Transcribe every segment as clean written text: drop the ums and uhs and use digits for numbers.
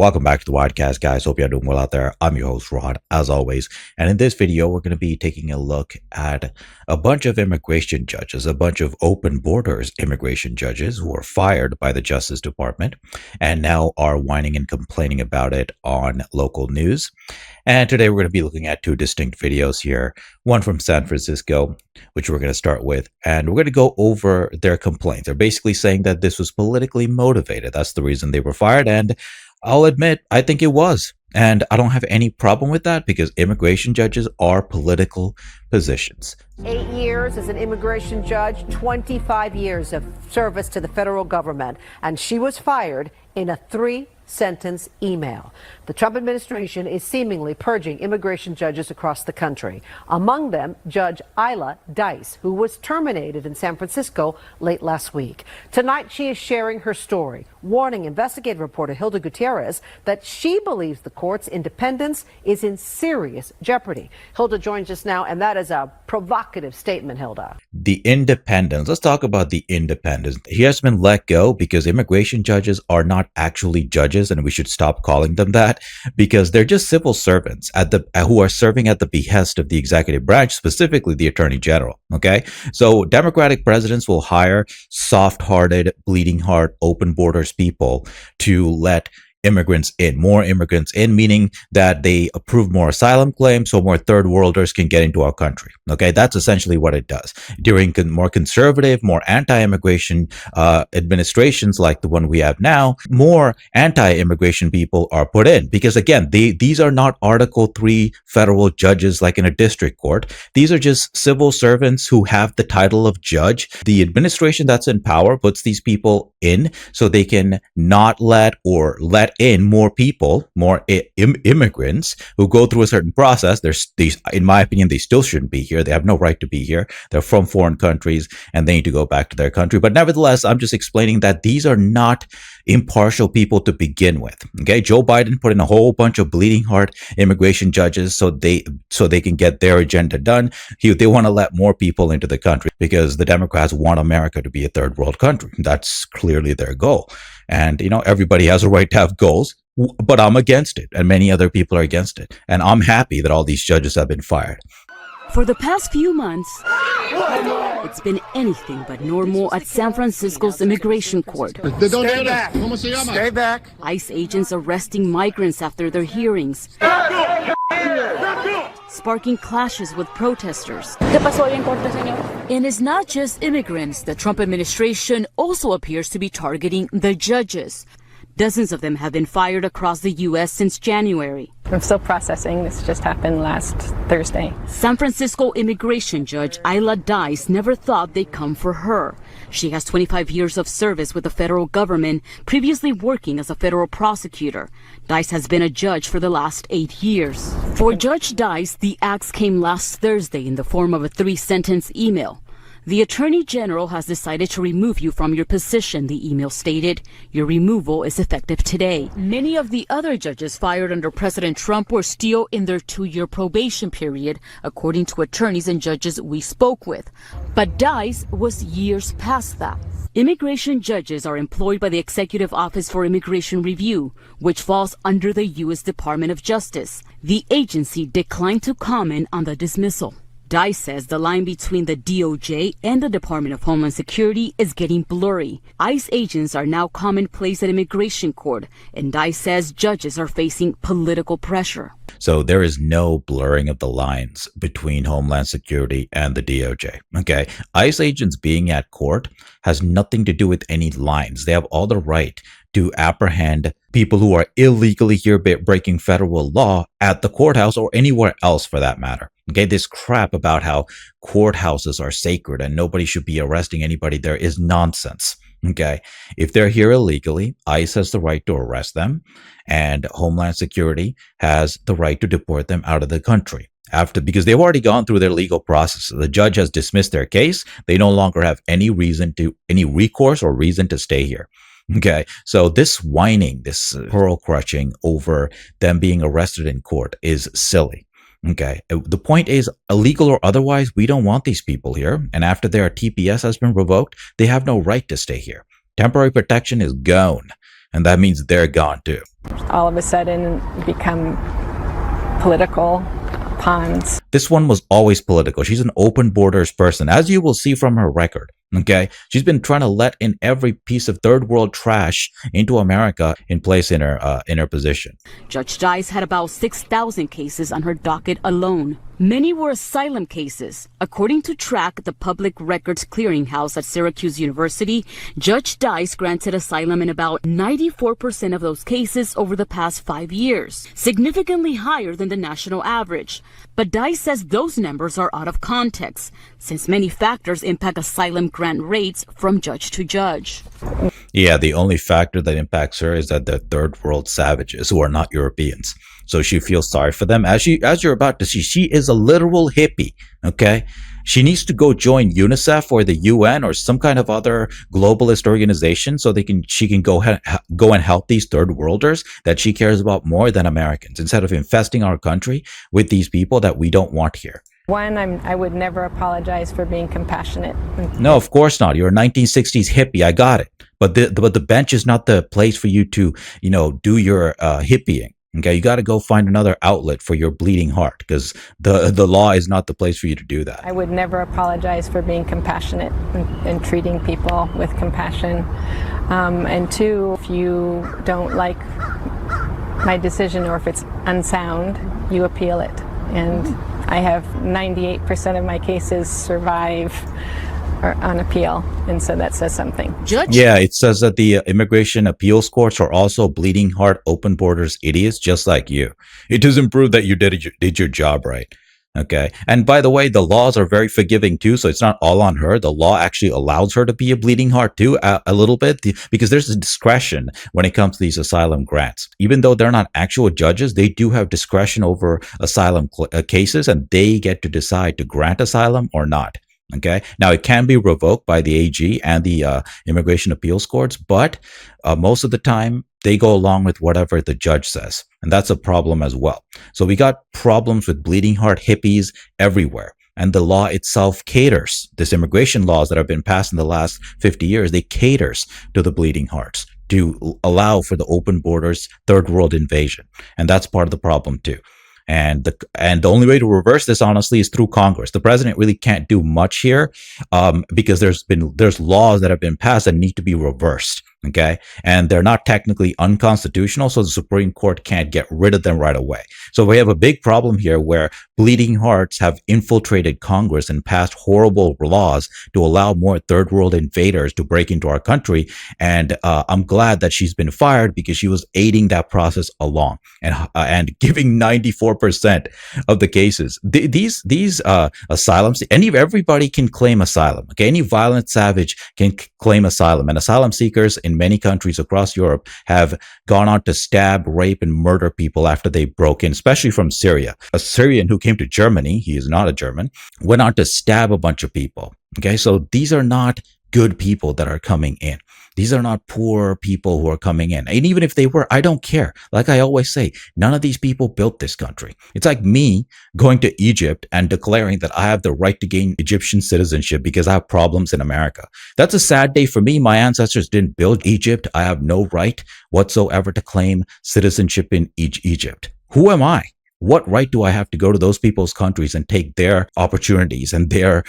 Welcome back to the Rodecast, guys. Hope you're doing well out there. I'm your host, Rod, as always. And in this video, we're going to be taking a look at a bunch of immigration judges, a bunch of open borders immigration judges who were fired by the Justice Department and now are whining and complaining about it on local news. And today we're going to be looking at two distinct videos here, one from San Francisco, which we're going to start with, and we're going to go over their complaints. They're basically saying that this was politically motivated. That's the reason they were fired, and I'll admit, I think it was. And I don't have any problem with that because immigration judges are political positions. 8 years as an immigration judge, 25 years of service to the federal government. And she was fired in a 3-sentence email. The Trump administration is seemingly purging immigration judges across the country. Among them, Judge Ayla Dice, who was terminated in San Francisco late last week. Tonight, she is sharing her story, warning investigative reporter Hilda Gutierrez that she believes the court's independence is in serious jeopardy. Hilda joins us now, and that is a provocative statement, Hilda. The independence. Let's talk about the independence. He has been let go because immigration judges are not actually judges, and we should stop calling them that because they're just civil servants who are serving at the behest of the executive branch, specifically the attorney general. Okay, so Democratic presidents will hire soft-hearted, bleeding heart, open borders people to let more immigrants in, meaning that they approve more asylum claims so more third worlders can get into our country. Okay, that's essentially what it does. During more conservative, more anti-immigration administrations like the one we have now, more anti-immigration people are put in because, again, these are not Article 3 federal judges like in a district court. These are just civil servants who have the title of judge. The administration that's in power puts these people in so they can not let in more people, more immigrants who go through a certain process. In my opinion, they still shouldn't be here. They have no right to be here. They're from foreign countries and they need to go back to their country. But nevertheless, I'm just explaining that these are not impartial people to begin with. Okay, Joe Biden put in a whole bunch of bleeding heart immigration judges so they can get their agenda done. They want to let more people into the country because the Democrats want America to be a third world country. That's clearly their goal. And, everybody has a right to have goals, but I'm against it. And many other people are against it. And I'm happy that all these judges have been fired. For the past few months, it's been anything but normal at San Francisco's immigration court. Stay back. Stay back. ICE agents arresting migrants after their hearings, sparking clashes with protesters. And it's not just immigrants. The Trump administration also appears to be targeting the judges. Dozens of them have been fired across the U.S. since January. I'm still processing. This just happened last Thursday. San Francisco immigration judge Ayla Dice never thought they'd come for her. She has 25 years of service with the federal government, previously working as a federal prosecutor. Dice has been a judge for the last 8 years. For Judge Dice, the axe came last Thursday in the form of a 3-sentence email. The Attorney General has decided to remove you from your position, the email stated. Your removal is effective today. Many of the other judges fired under President Trump were still in their 2-year probation period, according to attorneys and judges we spoke with. But Dice was years past that. Immigration judges are employed by the Executive Office for Immigration Review, which falls under the U.S. Department of Justice. The agency declined to comment on the dismissal. Dice says the line between the DOJ and the Department of Homeland Security is getting blurry. ICE agents are now commonplace at immigration court, and Dice says judges are facing political pressure. So there is no blurring of the lines between Homeland Security and the DOJ. Okay, ICE agents being at court has nothing to do with any lines. They have all the right to apprehend people who are illegally here breaking federal law at the courthouse or anywhere else for that matter. Okay, this crap about how courthouses are sacred and nobody should be arresting anybody there is nonsense. Okay, if they're here illegally, ICE has the right to arrest them and Homeland Security has the right to deport them out of the country. Because they've already gone through their legal process. The judge has dismissed their case. They no longer have any recourse or reason to stay here. Okay, so this whining, this pearl crushing over them being arrested in court is silly. Okay, the point is, illegal or otherwise, we don't want these people here. And after their TPS has been revoked, they have no right to stay here. Temporary protection is gone. And that means they're gone too. All of a sudden become political pawns. This one was always political. She's an open borders person, as you will see from her record. Okay, she's been trying to let in every piece of third world trash into America in place in her position. Judge Dice had about 6,000 cases on her docket alone. Many were asylum cases. According to TRAC, the Public Records Clearinghouse at Syracuse University, Judge Dice granted asylum in about 94% of those cases over the past 5 years, significantly higher than the national average. But Dice says those numbers are out of context, since many factors impact asylum grant rates from judge to judge. Yeah, the only factor that impacts her is that they're third world savages who are not Europeans. So she feels sorry for them. As you're about to see, she is a literal hippie, okay? She needs to go join UNICEF or the UN or some kind of other globalist organization so she can go and help these third worlders that she cares about more than Americans, instead of infesting our country with these people that we don't want here. One, I would never apologize for being compassionate. No, of course not. You're a 1960s hippie. I got it. But the bench is not the place for you to, do your hippieing. Okay, you got to go find another outlet for your bleeding heart, because the law is not the place for you to do that. I would never apologize for being compassionate and treating people with compassion. And two, if you don't like my decision or if it's unsound, you appeal it. And I have 98% of my cases survive on appeal, and so that says something. Judge? Yeah, it says that the immigration appeals courts are also bleeding heart, open borders idiots just like you. It doesn't prove that you did your job right. Okay. And by the way, the laws are very forgiving too, so it's not all on her. The law actually allows her to be a bleeding heart too, a little bit, because there's a discretion when it comes to these asylum grants. Even though they're not actual judges, they do have discretion over asylum cases, and they get to decide to grant asylum or not. Okay. Now, it can be revoked by the AG and the immigration appeals courts, but most of the time they go along with whatever the judge says. And that's a problem as well. So we got problems with bleeding heart hippies everywhere. And the law itself caters, this immigration laws that have been passed in the last 50 years, they caters to the bleeding hearts to allow for the open borders, third world invasion. And that's part of the problem too. And the only way to reverse this, honestly, is through Congress. The president really can't do much here because there's laws that have been passed that need to be reversed. Okay. And they're not technically unconstitutional, so the Supreme Court can't get rid of them right away. So we have a big problem here where bleeding hearts have infiltrated Congress and passed horrible laws to allow more third world invaders to break into our country. And I'm glad that she's been fired, because she was aiding that process along and giving 94% of the cases. These asylums, everybody can claim asylum. Okay. Any violent savage can claim asylum, and asylum seekers in many countries across Europe have gone on to stab, rape, and murder people after they broke in, especially from Syria. A Syrian who came to Germany, he is not a German, went on to stab a bunch of people. Okay, so these are not good people that are coming in. These are not poor people who are coming in. And even if they were, I don't care. Like I always say, none of these people built this country. It's like me going to Egypt and declaring that I have the right to gain Egyptian citizenship because I have problems in America. That's a sad day for me. My ancestors didn't build Egypt. I have no right whatsoever to claim citizenship in Egypt. Who am I? What right do I have to go to those people's countries and take their opportunities and their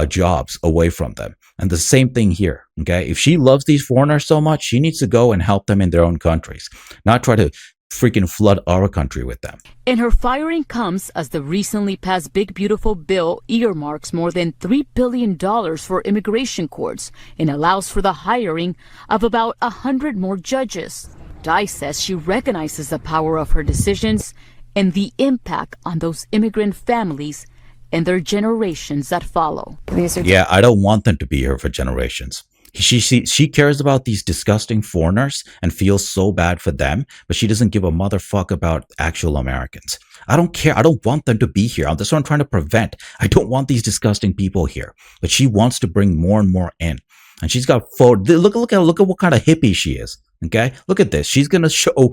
jobs away from them? And the same thing here, okay? If she loves these foreigners so much, she needs to go and help them in their own countries, not try to freaking flood our country with them. And her firing comes as the recently passed Big Beautiful Bill earmarks more than $3 billion for immigration courts and allows for the hiring of about 100 more judges. Dice says she recognizes the power of her decisions and the impact on those immigrant families and their generations that follow. Yeah, I don't want them to be here for generations. She cares about these disgusting foreigners and feels so bad for them, but she doesn't give a motherfuck about actual Americans. I don't care. I don't want them to be here. That's what I'm trying to prevent. I don't want these disgusting people here, but she wants to bring more and more in. And she's got look at what kind of hippie she is. Okay, look at this. She's gonna show.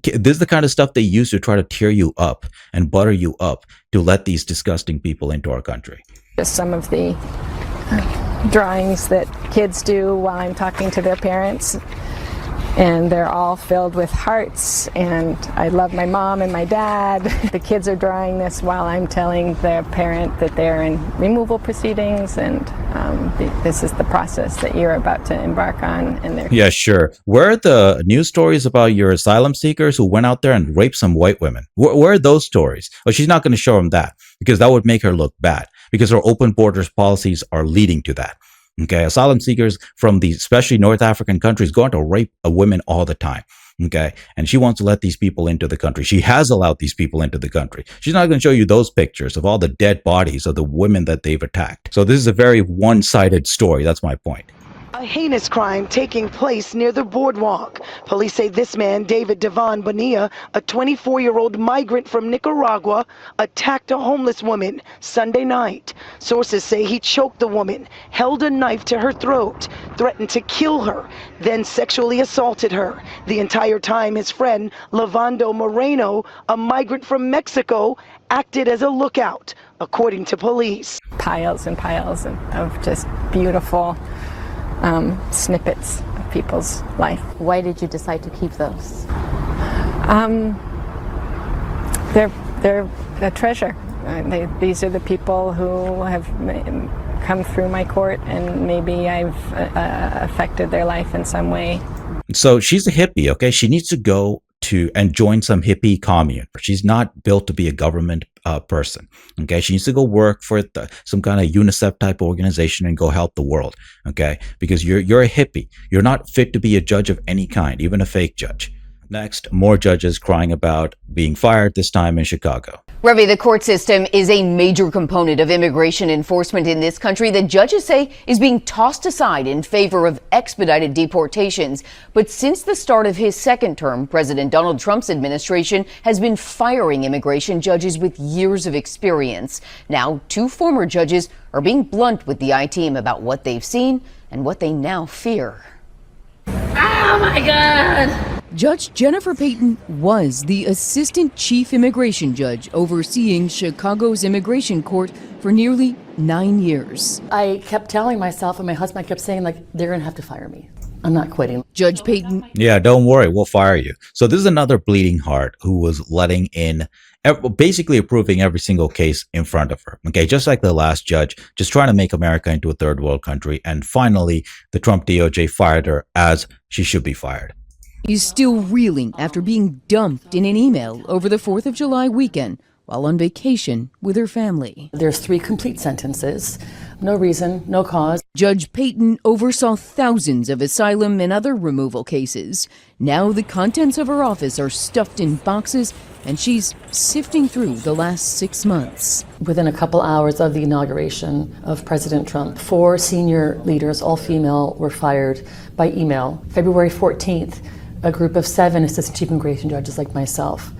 This is the kind of stuff they use to try to tear you up and butter you up to let these disgusting people into our country. Just some of the drawings that kids do while I'm talking to their parents. and they're all filled with hearts, and I love my mom and my dad. The kids are drawing this while I'm telling their parent that they're in removal proceedings, and this is the process that you're about to embark on. And yeah, sure. Where are the news stories about your asylum seekers who went out there and raped some white women? Where are those stories? Well, she's not going to show them that, because that would make her look bad, because her open borders policies are leading to that. Okay, asylum seekers from the especially North African countries go on to rape women all the time. Okay, and she wants to let these people into the country. She has allowed these people into the country. She's not going to show you those pictures of all the dead bodies of the women that they've attacked. So this is a very one-sided story. That's my point. A heinous crime taking place near the boardwalk. Police say this man, David Devon Bonilla, a 24-year-old migrant from Nicaragua, attacked a homeless woman Sunday night. Sources say he choked the woman, held a knife to her throat, threatened to kill her, then sexually assaulted her. The entire time, his friend, Lavando Moreno, a migrant from Mexico, acted as a lookout, according to police. Piles and piles of just beautiful snippets of people's life. Why did you decide to keep those? They're a treasure. These are the people who have come through my court, and maybe I've affected their life in some way. So she's a hippie, okay? She needs to go to and join some hippie commune. She's not built to be a government person. Okay, she needs to go work for some kind of UNICEF type organization and go help the world. Okay, because you're a hippie. You're not fit to be a judge of any kind, even a fake judge. Next, more judges crying about being fired, this time in Chicago. Ravi, the court system is a major component of immigration enforcement in this country that judges say is being tossed aside in favor of expedited deportations. But since the start of his second term, President Donald Trump's administration has been firing immigration judges with years of experience. Now, 2 former judges are being blunt with the I-team about what they've seen and what they now fear. Oh my God! Judge Jennifer Payton was the assistant chief immigration judge overseeing Chicago's immigration court for nearly 9 years. I kept telling myself, and my husband kept saying, like, they're going to have to fire me. I'm not quitting. Judge Payton. Yeah, don't worry, we'll fire you. So this is another bleeding heart who was letting in, basically approving every single case in front of her. Okay, just like the last judge, just trying to make America into a third world country. And finally, the Trump DOJ fired her as she should be fired. Is still reeling after being dumped in an email over the 4th of July weekend while on vacation with her family. There's 3 complete sentences. No reason, no cause. Judge Payton oversaw thousands of asylum and other removal cases. Now the contents of her office are stuffed in boxes, and she's sifting through the last 6 months. Within a couple hours of the inauguration of President Trump, 4 senior leaders, all female, were fired by email. February 14th, a group of 7 assistant chief immigration judges like myself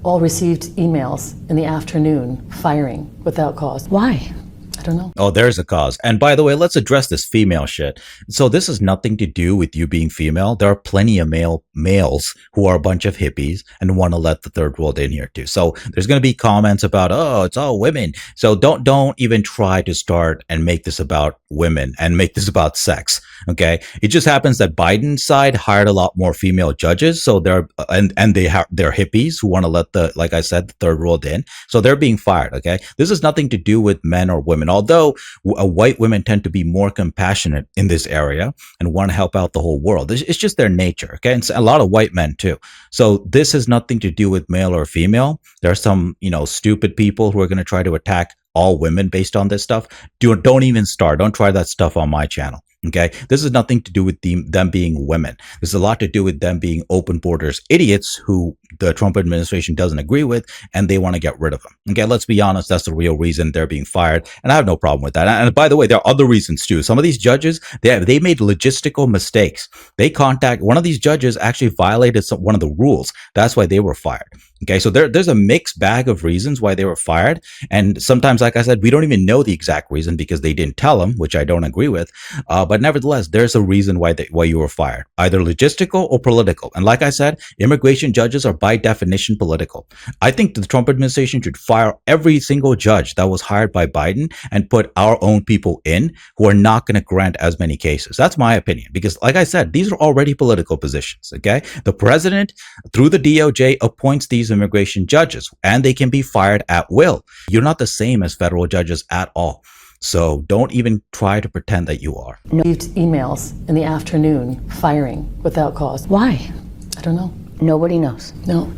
all received emails in the afternoon firing without cause. Why? I don't know. Oh, there's a cause. And by the way, let's address this female shit. So this has nothing to do with you being female. There are plenty of males who are a bunch of hippies and want to let the third world in here too. So there's going to be comments about, oh, it's all women. So don't even try to start and make this about women and make this about sex. Okay. It just happens that Biden's side hired a lot more female judges. So they're hippies who want to let like I said, the third world in. So they're being fired. Okay. This has nothing to do with men or women. Although white women tend to be more compassionate in this area and want to help out the whole world. It's just their nature, okay? And a lot of white men too. So this has nothing to do with male or female. There are some, stupid people who are going to try to attack all women based on this stuff. Don't even start. Don't try that stuff on my channel. Okay, this has nothing to do with them being women. This has a lot to do with them being open borders idiots who the Trump administration doesn't agree with, and they want to get rid of them. Okay, let's be honest, that's the real reason they're being fired, and I have no problem with that. And by the way, there are other reasons too. Some of these judges, they made logistical mistakes. One of these judges actually violated one of the rules. That's why they were fired. Okay, so there's a mixed bag of reasons why they were fired. And sometimes, like I said, we don't even know the exact reason because they didn't tell them, which I don't agree with. But nevertheless, there's a reason why you were fired, either logistical or political. And like I said, immigration judges are by definition political. I think the Trump administration should fire every single judge that was hired by Biden and put our own people in who are not going to grant as many cases. That's my opinion, because like I said, these are already political positions. Okay, the president, through the DOJ, appoints these immigration judges, and they can be fired at will. You're not the same as federal judges at all. So don't even try to pretend that you are. Received emails in the afternoon firing without cause. Why? I don't know. Nobody knows. No.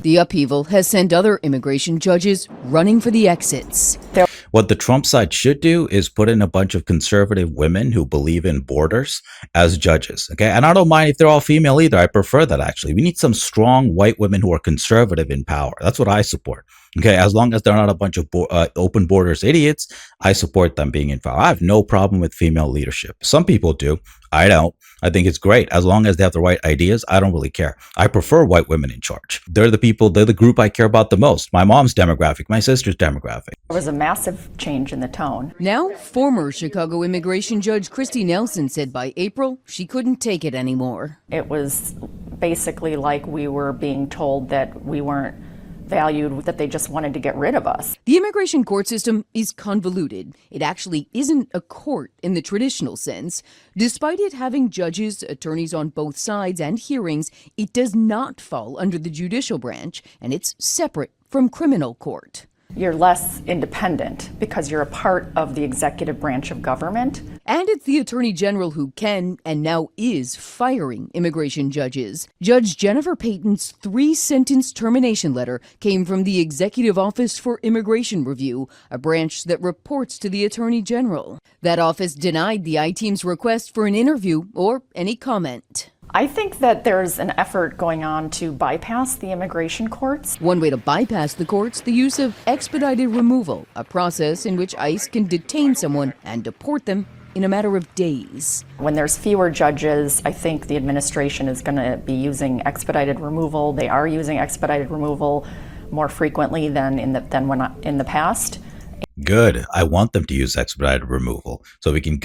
The upheaval has sent other immigration judges running for the exits. What the Trump side should do is put in a bunch of conservative women who believe in borders as judges. Okay. And I don't mind if they're all female either. I prefer that, actually. We need some strong white women who are conservative in power. That's what I support. Okay. As long as they're not a bunch of open borders idiots, I support them being in power. I have no problem with female leadership. Some people do. I don't. I think it's great. As long as they have the right ideas, I don't really care. I prefer white women in charge. They're the group I care about the most. My mom's demographic, my sister's demographic. There was a massive change in the tone. Now, former Chicago immigration judge Christy Nelson said by April she couldn't take it anymore. It was basically like we were being told that we weren't valued, that they just wanted to get rid of us. The immigration court system is convoluted. It actually isn't a court in the traditional sense. Despite it having judges, attorneys on both sides, and hearings, it does not fall under the judicial branch, and it's separate from criminal court. You're less independent because you're a part of the executive branch of government. And it's the Attorney General who can, and now is, firing immigration judges. Judge Jennifer Payton's 3-sentence termination letter came from the Executive Office for Immigration Review, a branch that reports to the Attorney General. That office denied the I-Team's request for an interview or any comment. I think that there's an effort going on to bypass the immigration courts. One way to bypass the courts, the use of expedited removal, a process in which ICE can detain someone and deport them in a matter of days. When there's fewer judges, I think the administration is going to be using expedited removal. They are using expedited removal more frequently than in the past. Good. I want them to use expedited removal so we can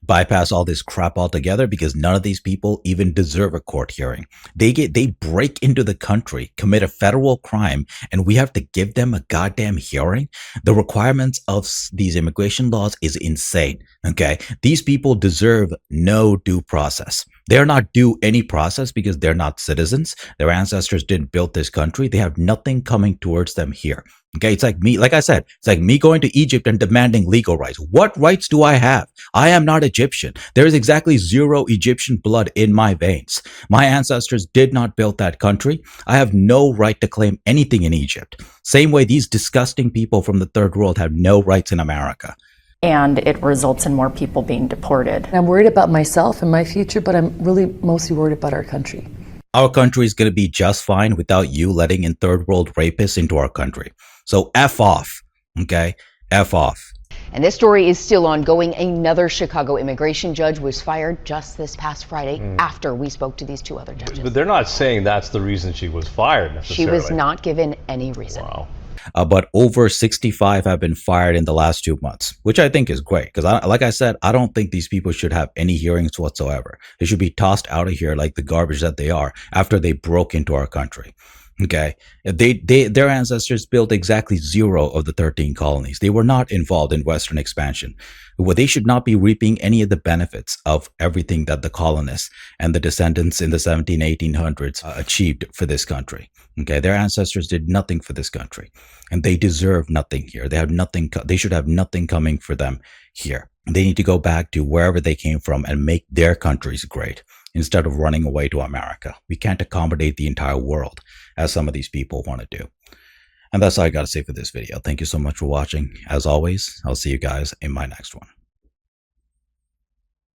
bypass all this crap altogether, because none of these people even deserve a court hearing. They break into the country, commit a federal crime, and we have to give them a goddamn hearing. The requirements of these immigration laws is insane. Okay. These people deserve no due process. They're not due any process because they're not citizens. Their ancestors didn't build this country. They have nothing coming towards them here. Okay, it's like me, like I said, it's like me going to Egypt and demanding legal rights. What rights do I have? I am not Egyptian. There is exactly zero Egyptian blood in my veins. My ancestors did not build that country. I have no right to claim anything in Egypt. Same way these disgusting people from the third world have no rights in America. And it results in more people being deported. I'm worried about myself and my future, but I'm really mostly worried about our country. Our country is going to be just fine without you letting in third world rapists into our country. So F off, okay? F off. And this story is still ongoing. Another Chicago immigration judge was fired just this past Friday after we spoke to these two other judges. But they're not saying that's the reason she was fired necessarily. She was not given any reason. Wow. But over 65 have been fired in the last 2 months, which I think is great. Because like I said, I don't think these people should have any hearings whatsoever. They should be tossed out of here like the garbage that they are after they broke into our country. Okay. Their ancestors built exactly 0 of the 13 colonies. They were not involved in Western expansion. Well, they should not be reaping any of the benefits of everything that the colonists and the descendants in the 1800s achieved for this country. Okay. Their ancestors did nothing for this country, and they deserve nothing here. They have nothing. They should have nothing coming for them here. They need to go back to wherever they came from and make their countries great instead of running away to America. We can't accommodate the entire world as some of these people want to do. And that's all I got to say for this video. Thank you so much for watching. As always, I'll see you guys in my next one.